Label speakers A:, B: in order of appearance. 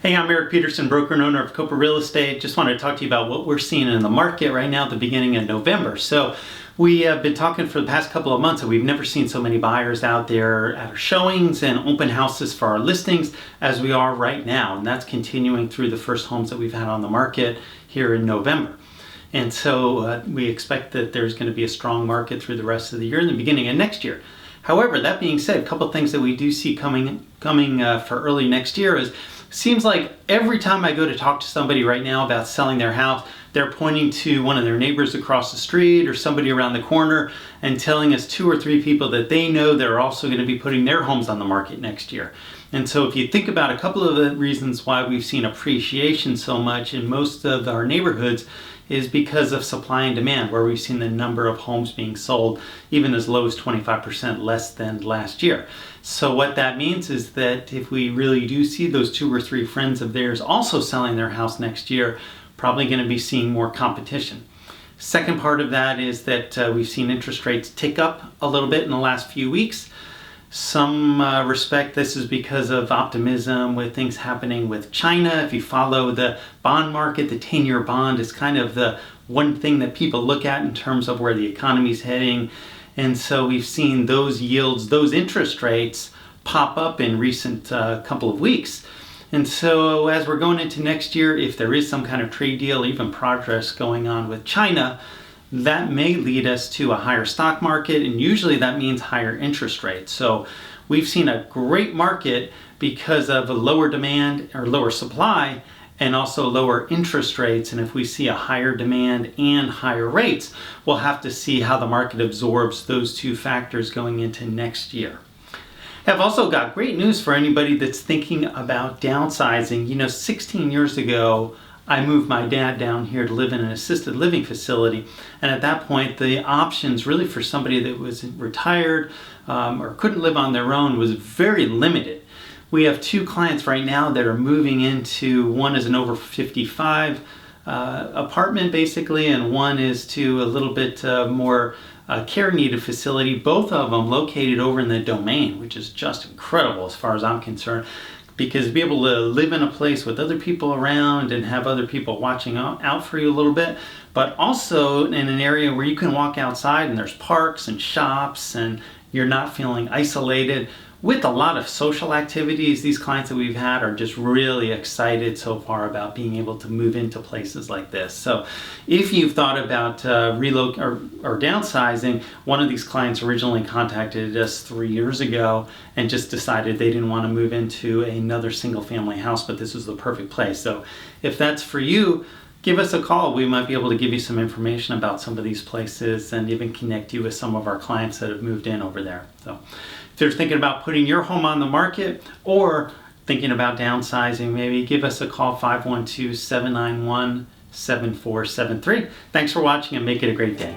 A: Hey, I'm Eric Peterson, broker and owner of Kopa Real Estate. Just wanted to talk to you about what we're seeing in the market right now at the beginning of November. So we have been talking for the past couple of months, and we've never seen so many buyers out there at our showings and open houses for our listings as we are right now. And that's continuing through the first homes that we've had on the market here in November. And so we expect that there's going to be a strong market through the rest of the year and the beginning of next year. However, that being said, a couple of things that we do see coming for early next year is, seems like every time I go to talk to somebody right now about selling their house, they're pointing to one of their neighbors across the street or somebody around the corner and telling us 2 or 3 people that they know they're also going to be putting their homes on the market next year. And so if you think about a couple of the reasons why we've seen appreciation so much in most of our neighborhoods is because of supply and demand, where we've seen the number of homes being sold even as low as 25% less than last year. So what that means is that if we really do see those 2 or 3 friends of theirs also selling their house next year, probably going to be seeing more competition. Second part of that is that we've seen interest rates tick up a little bit in the last few weeks. Some respect this is because of optimism with things happening with China. If you follow the bond market, the 10-year bond is kind of the one thing that people look at in terms of where the economy is heading. And so we've seen those yields, those interest rates pop up in recent couple of weeks. And so as we're going into next year, if there is some kind of trade deal, even progress going on with China, that may lead us to a higher stock market, and usually that means higher interest rates. So we've seen a great market because of a lower demand or lower supply and also lower interest rates. And if we see a higher demand and higher rates, we'll have to see how the market absorbs those 2 factors going into next year. I've also got great news for anybody that's thinking about downsizing. You know, 16 years ago, I moved my dad down here to live in an assisted living facility. And at that point, the options really for somebody that was retired or couldn't live on their own was very limited. We have 2 clients right now that are moving into, one is an over 55 apartment basically, and one is to a little bit more care needed facility, both of them located over in the Domain, which is just incredible as far as I'm concerned. Because to be able to live in a place with other people around and have other people watching out for you a little bit, but also in an area where you can walk outside and there's parks and shops and you're not feeling isolated. With a lot of social activities, these clients that we've had are just really excited so far about being able to move into places like this. So if you've thought about or downsizing, one of these clients originally contacted us 3 years ago and just decided they didn't want to move into another single family house, but this was the perfect place. So if that's for you, give us a call. We might be able to give you some information about some of these places and even connect you with some of our clients that have moved in over there. So if you're thinking about putting your home on the market or thinking about downsizing, maybe give us a call, 512-791-7473. Thanks for watching and make it a great day.